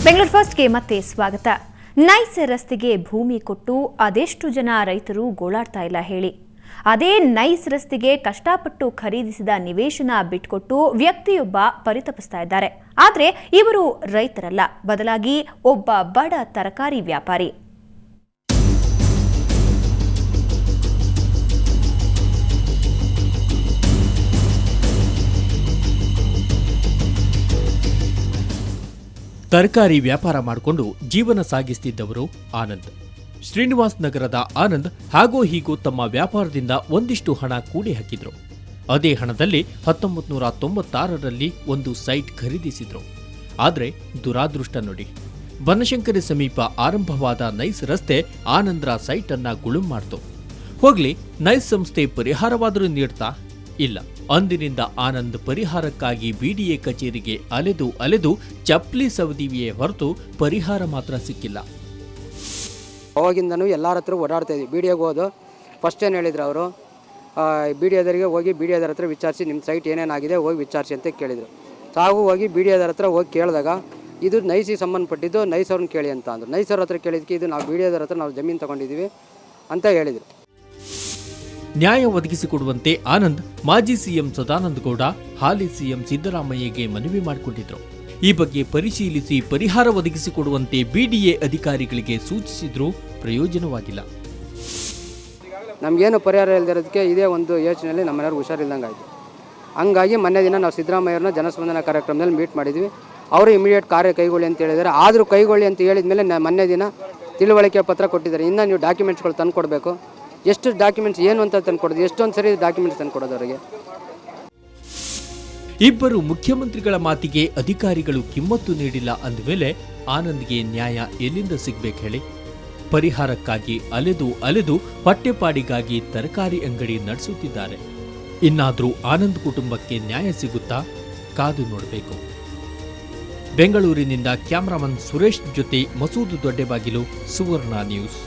ಬೆಂಗಳೂರು ಫಸ್ಟ್ಗೆ ಮತ್ತೆ ಸ್ವಾಗತ. ನೈಸ್ ರಸ್ತೆಗೆ ಭೂಮಿ ಕೊಟ್ಟು ಅದೆಷ್ಟು ಜನ ರೈತರು ಗೋಳಾಡ್ತಾ ಇಲ್ಲ ಹೇಳಿ. ಅದೇ ನೈಸ್ ರಸ್ತೆಗೆ ಕಷ್ಟಪಟ್ಟು ಖರೀದಿಸಿದ ನಿವೇಶನ ಬಿಟ್ಕೊಟ್ಟು ವ್ಯಕ್ತಿಯೊಬ್ಬ ಪರಿತಪಿಸ್ತಾ ಇದ್ದಾರೆ. ಆದರೆ ಇವರು ರೈತರಲ್ಲ, ಬದಲಾಗಿ ಒಬ್ಬ ಬಡ ತರಕಾರಿ ವ್ಯಾಪಾರಿ. ತರಕಾರಿ ವ್ಯಾಪಾರ ಮಾಡಿಕೊಂಡು ಜೀವನ ಸಾಗಿಸುತ್ತಿದ್ದವರು ಆನಂದ್. ಶ್ರೀನಿವಾಸ್ ನಗರದ ಆನಂದ್ ಹಾಗೋ ಹೀಗೋ ತಮ್ಮ ವ್ಯಾಪಾರದಿಂದ ಒಂದಿಷ್ಟು ಹಣ ಕೂಡಿ ಹಾಕಿದ್ರು. ಅದೇ ಹಣದಲ್ಲಿ 1996ರಲ್ಲಿ ಒಂದು ಸೈಟ್ ಖರೀದಿಸಿದ್ರು. ಆದರೆ ದುರಾದೃಷ್ಟ ನೋಡಿ, ಬನಶಂಕರಿ ಸಮೀಪ ಆರಂಭವಾದ ನೈಸ್ ರಸ್ತೆ ಆನಂದ್ರ ಸೈಟ್ ಅನ್ನ ಗುಳುಂ ಮಾಡ್ತು. ಹೋಗ್ಲಿ, ನೈಸ್ ಸಂಸ್ಥೆ ಪರಿಹಾರವಾದರೂ ನೀಡ್ತಾ ಇಲ್ಲ. ಅಂದಿನಿಂದ ಆನಂದ್ ಪರಿಹಾರಕ್ಕಾಗಿ ಬಿಡಿಎ ಕಚೇರಿಗೆ ಅಲೆದು ಚಪ್ಪಲಿ ಸವದಿವಿಯೇ ಹೊರತು ಪರಿಹಾರ ಮಾತ್ರ ಸಿಕ್ಕಿಲ್ಲ. ಅವಾಗಿಂದನೂ ಎಲ್ಲರ ಹತ್ರ ಓಡಾಡ್ತಾ ಇದ್ವಿ. ಬಿಡಿಎಗೆ ಹೋದು ಫಸ್ಟ್ ಏನು ಹೇಳಿದ್ರು ಅವರು, ಬಿಡಿಎದರಿಗೆ ಹೋಗಿ ಬಿಡಿಎದರ ಹತ್ರ ವಿಚಾರಿಸಿ ನಿಮ್ಮ ಸೈಟ್ ಏನೇನಾಗಿದೆ ಹೋಗಿ ವಿಚಾರಿಸಿ ಅಂತ ಕೇಳಿದರು. ತಾವು ಹೋಗಿ ಬಿಡಿಎದರ ಹತ್ರ ಹೋಗಿ ಕೇಳಿದಾಗ ಇದು ನೈಸಿಗೆ ಸಂಬಂಧಪಟ್ಟಿದ್ದು ನೈಸ್ ಅವ್ರನ್ನ ಕೇಳಿ ಅಂತ ಅಂದರು. ನೈಸ್ ಅವ್ರ ಹತ್ರ ಕೇಳಿದ್ದಕ್ಕೆ ಇದು ನಾವು ಬಿಡಿಎದರ ಹತ್ರ ನಾವು ಜಮೀನು ತಗೊಂಡಿದ್ದೀವಿ ಅಂತ ಹೇಳಿದರು. ನ್ಯಾಯ ಒದಗಿಸಿಕೊಡುವಂತೆ ಆನಂದ್ ಮಾಜಿ ಸಿಎಂ ಸದಾನಂದ ಗೌಡ, ಹಾಲಿ ಸಿಎಂ ಸಿದ್ದರಾಮಯ್ಯಗೆ ಮನವಿ ಮಾಡಿಕೊಂಡಿದ್ರು. ಈ ಬಗ್ಗೆ ಪರಿಶೀಲಿಸಿ ಪರಿಹಾರ ಒದಗಿಸಿಕೊಡುವಂತೆ ಬಿಡಿಎ ಅಧಿಕಾರಿಗಳಿಗೆ ಸೂಚಿಸಿದ್ರೂ ಪ್ರಯೋಜನವಾಗಿಲ್ಲ. ನಮಗೇನು ಪರಿಹಾರ ಇಲ್ಲದಿರೋದಕ್ಕೆ ಇದೇ ಒಂದು ಯೋಚನೆಯಲ್ಲಿ ನಮ್ಮ ಮನೆಯವ್ರಿಗೆ ಹುಷಾರಿಲ್ದಂಗೆ ಆಯಿತು. ಹಂಗಾಗಿ ಮೊನ್ನೆ ದಿನ ನಾವು ಸಿದ್ದರಾಮಯ್ಯವ್ರನ್ನ ಜನಸ್ಪಂದನ ಕಾರ್ಯಕ್ರಮದಲ್ಲಿ ಮೀಟ್ ಮಾಡಿದ್ವಿ. ಅವರು ಇಮಿಡಿಯೇಟ್ ಕಾರ್ಯ ಕೈಗೊಳ್ಳಿ ಅಂತ ಹೇಳಿದ್ದಾರೆ. ಆದರೂ ಕೈಗೊಳ್ಳಿ ಅಂತ ಹೇಳಿದ ಮೇಲೆ ಮೊನ್ನೆ ದಿನ ತಿಳುವಳಿಕೆ ಪತ್ರ ಕೊಟ್ಟಿದ್ದಾರೆ. ಇನ್ನು ನೀವು ಡಾಕ್ಯುಮೆಂಟ್ಸ್ಗಳು ತಂದು ಕೊಡಬೇಕು. ಎಷ್ಟು ಡಾಕ್ಯುಮೆಂಟ್ಸ್ ಏನು ಅಂತ ತಂದು ಕೊಡೋದು, ಎಷ್ಟೊಂದು ಸರಿ ಡಾಕ್ಯುಮೆಂಟ್ಸ್ ತಂದು ಕೊಡೋದು ಅವರಿಗೆ. ಇಬ್ಬರು ಮುಖ್ಯಮಂತ್ರಿಗಳ ಮಾತಿಗೆ ಅಧಿಕಾರಿಗಳು ಕಿಮ್ಮತ್ತು ನೀಡಿಲ್ಲ ಅಂದಮೇಲೆ ಆನಂದ್ಗೆ ನ್ಯಾಯ ಎಲ್ಲಿಂದ ಸಿಗ್ಬೇಕು ಹೇಳಿ? ಪರಿಹಾರಕ್ಕಾಗಿ ಅಲೆದು ಹೊಟ್ಟೆಪಾಡಿಗಾಗಿ ತರಕಾರಿ ಅಂಗಡಿ ನಡೆಸುತ್ತಿದ್ದಾರೆ. ಇನ್ನಾದರೂ ಆನಂದ್ ಕುಟುಂಬಕ್ಕೆ ನ್ಯಾಯ ಸಿಗುತ್ತಾ? ಕಾದು ನೋಡಬೇಕು. ಬೆಂಗಳೂರಿನಿಂದ ಕ್ಯಾಮರಾಮನ್ ಸುರೇಶ್ ಜೊತೆ ಮಸೂದ್ ದೊಡ್ಡಬಾಗಿಲು, ಸುವರ್ಣ ನ್ಯೂಸ್.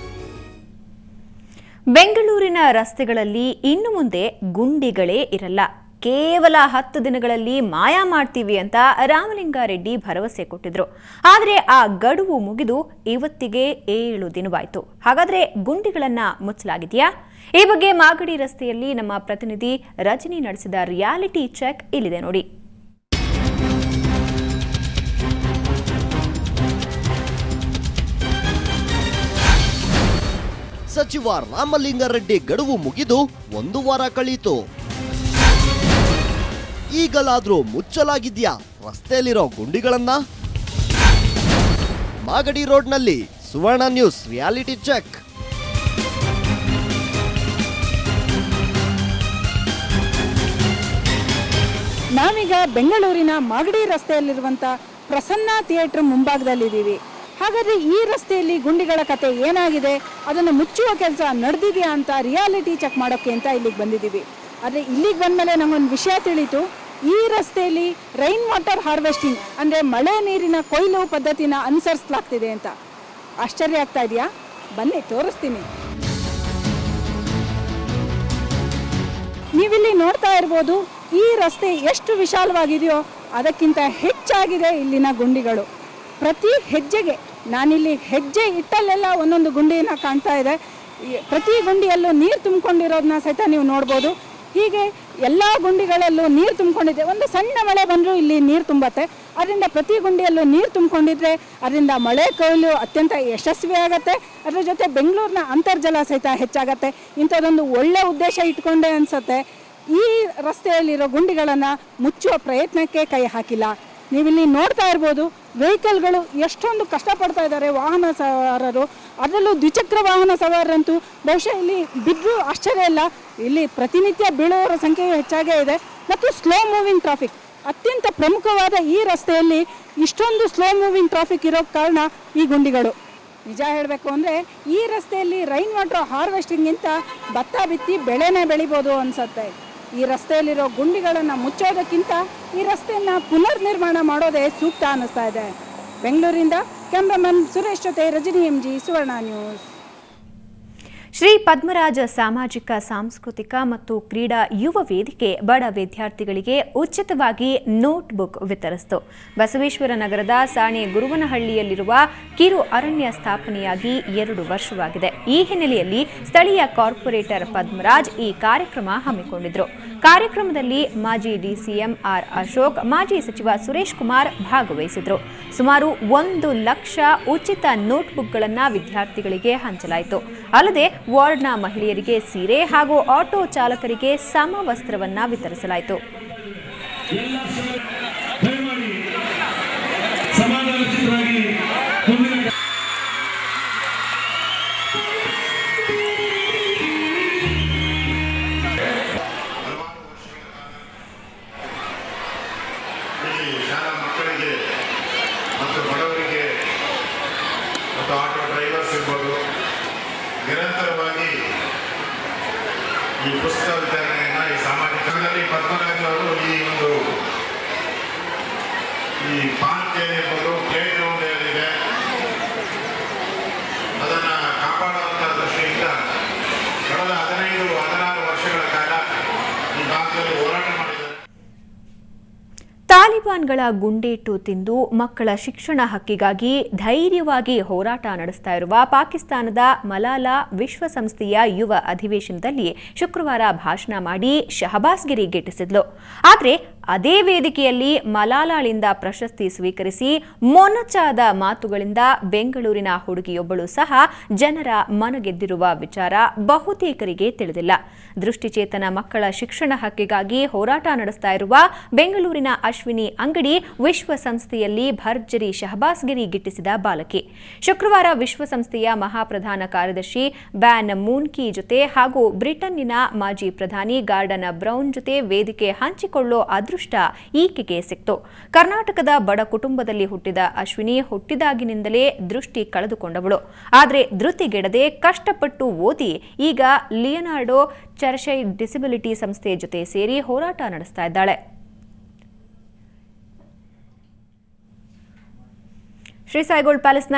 ಬೆಂಗಳೂರಿನ ರಸ್ತೆಗಳಲ್ಲಿ ಇನ್ನು ಮುಂದೆ ಗುಂಡಿಗಳೇ ಇರಲ್ಲ, ಕೇವಲ 10 ದಿನಗಳಲ್ಲಿ ಮಾಯ ಮಾಡ್ತೀವಿ ಅಂತ ರಾಮಲಿಂಗಾರೆಡ್ಡಿ ಭರವಸೆ ಕೊಟ್ಟಿದ್ರು. ಆದರೆ ಆ ಗಡುವು ಮುಗಿದು ಇವತ್ತಿಗೆ 7 ದಿನವಾಯಿತು. ಹಾಗಾದ್ರೆ ಗುಂಡಿಗಳನ್ನ ಮುಚ್ಚಲಾಗಿದೆಯಾ? ಈ ಬಗ್ಗೆ ಮಾಗಡಿ ರಸ್ತೆಯಲ್ಲಿ ನಮ್ಮ ಪ್ರತಿನಿಧಿ ರಜನಿ ನಡೆಸಿದ ರಿಯಾಲಿಟಿ ಚೆಕ್ ಇಲ್ಲಿದೆ ನೋಡಿ. ಸಚಿವ ರಾಮಲಿಂಗಾರೆಡ್ಡಿ ಗಡುವು ಮುಗಿದು 1 ವಾರ ಕಳೆಯಿತು. ಈಗಲಾದ್ರೂ ಮುಚ್ಚಲಾಗಿದ್ಯಾ ರಸ್ತೆಯಲ್ಲಿರೋ ಗುಂಡಿಗಳನ್ನ? ಮಾಗಡಿ ರೋಡ್ನಲ್ಲಿ ಸುವರ್ಣ ನ್ಯೂಸ್ ರಿಯಾಲಿಟಿ ಚೆಕ್. ನಾವೀಗ ಬೆಂಗಳೂರಿನ ಮಾಗಡಿ ರಸ್ತೆಯಲ್ಲಿರುವಂತ ಪ್ರಸನ್ನ ಥಿಯೇಟರ್ ಮುಂಭಾಗದಲ್ಲಿದ್ದೀವಿ. ಹಾಗಾದ್ರೆ ಈ ರಸ್ತೆಯಲ್ಲಿ ಗುಂಡಿಗಳ ಕತೆ ಏನಾಗಿದೆ, ಅದನ್ನು ಮುಚ್ಚುವ ಕೆಲಸ ನಡೆದಿದೆಯಾ ಅಂತ ರಿಯಾಲಿಟಿ ಚೆಕ್ ಮಾಡೋಕ್ಕೆ ಅಂತ ಇಲ್ಲಿಗೆ ಬಂದಿದ್ದೀವಿ. ಆದರೆ ಇಲ್ಲಿಗೆ ಬಂದಮೇಲೆ ನಮಗೊಂದು ವಿಷಯ ತಿಳಿಯಿತು. ಈ ರಸ್ತೆಯಲ್ಲಿ ರೈನ್ ವಾಟರ್ ಹಾರ್ವೆಸ್ಟಿಂಗ್ ಅಂದರೆ ಮಳೆ ನೀರಿನ ಕೊಯ್ಲು ಪದ್ಧತಿನ ಅನುಸರಿಸಲಾಗ್ತಿದೆ ಅಂತ. ಆಶ್ಚರ್ಯ ಆಗ್ತಾ ಇದೆಯಾ? ಬನ್ನಿ ತೋರಿಸ್ತೀನಿ. ನೀವಿಲ್ಲಿ ನೋಡ್ತಾ ಇರ್ಬೋದು, ಈ ರಸ್ತೆ ಎಷ್ಟು ವಿಶಾಲವಾಗಿದೆಯೋ ಅದಕ್ಕಿಂತ ಹೆಚ್ಚಾಗಿದೆ ಇಲ್ಲಿನ ಗುಂಡಿಗಳು. ಪ್ರತಿ ಹೆಜ್ಜೆಗೆ, ನಾನಿಲ್ಲಿ ಹೆಜ್ಜೆ ಇಟ್ಟಲ್ಲೆಲ್ಲ ಒಂದೊಂದು ಗುಂಡಿನ ಕಾಣ್ತಾ ಇದೆ. ಪ್ರತಿ ಗುಂಡಿಯಲ್ಲೂ ನೀರು ತುಂಬಿಕೊಂಡಿರೋದನ್ನ ಸಹಿತ ನೀವು ನೋಡ್ಬೋದು. ಹೀಗೆ ಎಲ್ಲ ಗುಂಡಿಗಳಲ್ಲೂ ನೀರು ತುಂಬಿಕೊಂಡಿದೆ. ಒಂದು ಸಣ್ಣ ಮಳೆ ಬಂದರೂ ಇಲ್ಲಿ ನೀರು ತುಂಬತ್ತೆ. ಅದರಿಂದ ಪ್ರತಿ ಗುಂಡಿಯಲ್ಲೂ ನೀರು ತುಂಬಿಕೊಂಡಿದ್ರೆ ಅದರಿಂದ ಮಳೆ ಕೊಯ್ಲು ಅತ್ಯಂತ ಯಶಸ್ವಿಯಾಗತ್ತೆ. ಅದರ ಜೊತೆ ಬೆಂಗಳೂರಿನ ಅಂತರ್ಜಲ ಸಹಿತ ಹೆಚ್ಚಾಗತ್ತೆ. ಇಂಥದ್ದೊಂದು ಒಳ್ಳೆ ಉದ್ದೇಶ ಇಟ್ಕೊಂಡೆ ಅನಿಸುತ್ತೆ. ಈ ರಸ್ತೆಯಲ್ಲಿರೋ ಗುಂಡಿಗಳನ್ನು ಮುಚ್ಚುವ ಪ್ರಯತ್ನಕ್ಕೆ ಕೈ ಹಾಕಿಲ್ಲ. ನೀವಿಲ್ಲಿ ನೋಡ್ತಾ ಇರ್ಬೋದು, ವೆಹಿಕಲ್ಗಳು ಎಷ್ಟೊಂದು ಕಷ್ಟಪಡ್ತಾ ಇದ್ದಾರೆ ವಾಹನ ಸವಾರರು. ಅದರಲ್ಲೂ ದ್ವಿಚಕ್ರ ವಾಹನ ಸವಾರರಂತೂ ಬಹುಶಃ ಇಲ್ಲಿ ಬಿದ್ದರೂ ಆಶ್ಚರ್ಯ ಇಲ್ಲ. ಇಲ್ಲಿ ಪ್ರತಿನಿತ್ಯ ಬೀಳುವವರ ಸಂಖ್ಯೆಯು ಹೆಚ್ಚಾಗೇ ಇದೆ. ಮತ್ತು ಸ್ಲೋ ಮೂವಿಂಗ್ ಟ್ರಾಫಿಕ್ ಅತ್ಯಂತ ಪ್ರಮುಖವಾದ ಈ ರಸ್ತೆಯಲ್ಲಿ ಇಷ್ಟೊಂದು ಸ್ಲೋ ಮೂವಿಂಗ್ ಟ್ರಾಫಿಕ್ ಇರೋ ಕಾರಣ ಈ ಗುಂಡಿಗಳು. ನಿಜ ಹೇಳಬೇಕು ಅಂದರೆ ಈ ರಸ್ತೆಯಲ್ಲಿ ರೈನ್ ವಾಟರ್ ಹಾರ್ವೆಸ್ಟಿಂಗಿಂತ ಭತ್ತ ಬಿತ್ತಿ ಬೆಳೆನೇ ಬೆಳಿಬೋದು ಅನಿಸುತ್ತೆ. ಈ ರಸ್ತೆಯಲ್ಲಿರೋ ಗುಂಡಿಗಳನ್ನು ಮುಚ್ಚೋದಕ್ಕಿಂತ ಈ ರಸ್ತೆಯನ್ನು ಪುನರ್ ನಿರ್ಮಾಣ ಮಾಡೋದೇ ಸೂಕ್ತ ಅನ್ನಿಸ್ತಾ ಇದೆ. ಬೆಂಗಳೂರಿಂದ ಕ್ಯಾಮ್ರಾಮನ್ ಸುರೇಶ್ ಜೊತೆ ರಜನಿ MG, ಸುವರ್ಣ ನ್ಯೂಸ್. ಶ್ರೀ ಪದ್ಮರಾಜ ಸಾಮಾಜಿಕ ಸಾಂಸ್ಕೃತಿಕ ಮತ್ತು ಕ್ರೀಡಾ ಯುವ ವೇದಿಕೆ ಬಡ ವಿದ್ಯಾರ್ಥಿಗಳಿಗೆ ಉಚಿತವಾಗಿ ನೋಟ್ಬುಕ್ ವಿತರಿಸಿತು. ಬಸವೇಶ್ವರ ನಗರದ ಸಾಣೆ ಗುರುವನಹಳ್ಳಿಯಲ್ಲಿರುವ ಕಿರು ಅರಣ್ಯ ಸ್ಥಾಪನೆಯಾಗಿ 2 ವರ್ಷವಾಗಿದೆ. ಈ ಹಿನ್ನೆಲೆಯಲ್ಲಿ ಸ್ಥಳೀಯ ಕಾರ್ಪೊರೇಟರ್ ಪದ್ಮರಾಜ್ ಈ ಕಾರ್ಯಕ್ರಮ ಹಮ್ಮಿಕೊಂಡಿದ್ರು. ಕಾರ್ಯಕ್ರಮದಲ್ಲಿ ಮಾಜಿ ಡಿಸಿಎಂ ಆರ್ ಅಶೋಕ್, ಮಾಜಿ ಸಚಿವ ಸುರೇಶ್ ಕುಮಾರ್ ಭಾಗವಹಿಸಿದ್ರು. ಸುಮಾರು 1 ಲಕ್ಷ ಉಚಿತ ನೋಟ್ಬುಕ್ಗಳನ್ನು ವಿದ್ಯಾರ್ಥಿಗಳಿಗೆ ಹಂಚಲಾಯಿತು. ಅಲ್ಲದೆ ವಾರ್ಡ್ನ ಮಹಿಳೆಯರಿಗೆ ಸೀರೆ ಹಾಗೂ ಆಟೋ ಚಾಲಕರಿಗೆ ಸಮವಸ್ತ್ರವನ್ನ ವಿತರಿಸಲಾಯಿತು. ಶಾಲಾ ಮಕ್ಕಳಿಗೆ ಮತ್ತು ಬಡವರಿಗೆ ಮತ್ತು ಆಟೋ ಡ್ರೈವರ್ಸ್ ಇರ್ಬೋದು, ನಿರಂತರವಾಗಿ ಈ ಪುಸ್ತಕ ವಿತರಣೆಯನ್ನು ಈ ಸಾಮಾಜಿಕದಲ್ಲಿ ಪದ್ಮರಾಜ್ ಅವರು ಈ ಪಾರ್ಕ್ ಏನಿರ್ಬೋದು, ಪ್ಲೇ ಗ್ರೌಂಡ್ ಏನಿದೆ ಅದನ್ನು ಕಾಪಾಡುವಂಥ ದೃಷ್ಟಿಯಿಂದ ಕಳೆದ 15-16 ವರ್ಷಗಳ ಕಾಲ ಈ ಭಾಗದಲ್ಲಿ ಹೋರಾಟ ಮಾಡಿದ್ದಾರೆ. ತಾಲಿಬಾನ್ಗಳ ಗುಂಡೇಟು ತಿಂದು ಮಕ್ಕಳ ಶಿಕ್ಷಣ ಹಕ್ಕಿಗಾಗಿ ಧೈರ್ಯವಾಗಿ ಹೋರಾಟ ನಡೆಸ್ತಾ ಇರುವ ಪಾಕಿಸ್ತಾನದ ಮಲಾಲಾ ವಿಶ್ವಸಂಸ್ಥೆಯ ಯುವ ಅಧಿವೇಶನದಲ್ಲಿ ಶುಕ್ರವಾರ ಭಾಷಣ ಮಾಡಿ ಶಹಬಾಸ್ ಗಿರಿ ಗಿಟ್ಟಿಸಿದ್ಲು. ಆದರೆ ಅದೇ ವೇದಿಕೆಯಲ್ಲಿ ಮಲಾಲಾಳಿಂದ ಪ್ರಶಸ್ತಿ ಸ್ವೀಕರಿಸಿ ಮೊನಚಾದ ಮಾತುಗಳಿಂದ ಬೆಂಗಳೂರಿನ ಹುಡುಗಿಯೊಬ್ಬಳು ಸಹ ಜನರ ಮನಗೆದ್ದಿರುವ ವಿಚಾರ ಬಹುತೇಕರಿಗೆ ತಿಳಿದಿಲ್ಲ. ದೃಷ್ಟಿಚೇತನ ಮಕ್ಕಳ ಶಿಕ್ಷಣ ಹಕ್ಕಿಗಾಗಿ ಹೋರಾಟ ನಡೆಸ್ತಾ ಇರುವ ಬೆಂಗಳೂರಿನ ಅಶ್ವಿನಿ ಅಂಗಡಿ ವಿಶ್ವಸಂಸ್ಥೆಯಲ್ಲಿ ಭರ್ಜರಿ ಶಹಬಾಸ್ ಗಿರಿ ಗಿಟ್ಟಿಸಿದ ಬಾಲಕಿ. ಶುಕ್ರವಾರ ವಿಶ್ವಸಂಸ್ಥೆಯ ಮಹಾಪ್ರಧಾನ ಕಾರ್ಯದರ್ಶಿ ಬ್ಯಾನ್ ಮೂನ್ಕಿ ಜೊತೆ ಹಾಗೂ ಬ್ರಿಟನ್ನಿನ ಮಾಜಿ ಪ್ರಧಾನಿ ಗಾರ್ಡನ್ ಬ್ರೌನ್ ಜೊತೆ ವೇದಿಕೆ ಹಂಚಿಕೊಳ್ಳೋ ಅದೃಷ್ಟ ಈಕೆಗೆ ಸಿಕ್ತು. ಕರ್ನಾಟಕದ ಬಡ ಕುಟುಂಬದಲ್ಲಿ ಹುಟ್ಟಿದ ಅಶ್ವಿನಿ ಹುಟ್ಟಿದಾಗಿನಿಂದಲೇ ದೃಷ್ಟಿ ಕಳೆದುಕೊಂಡವಳು. ಆದರೆ ಧೃತಿಗೆಡದೆ ಕಷ್ಟಪಟ್ಟು ಓದಿ ಈಗ ಲಿಯನಾರ್ಡೋ ಚರ್ಚೈ ಡಿಸಬಿಲಿಟಿ ಸಂಸ್ಥೆ ಜೊತೆ ಸೇರಿ ಹೋರಾಟ ನಡೆಸ್ತಾ ಇದ್ದಾಳೆ. ಶ್ರೀ ಸಾಯಿಗೋಲ್ಡ್ ಪ್ಯಾಲೇಸ್ನ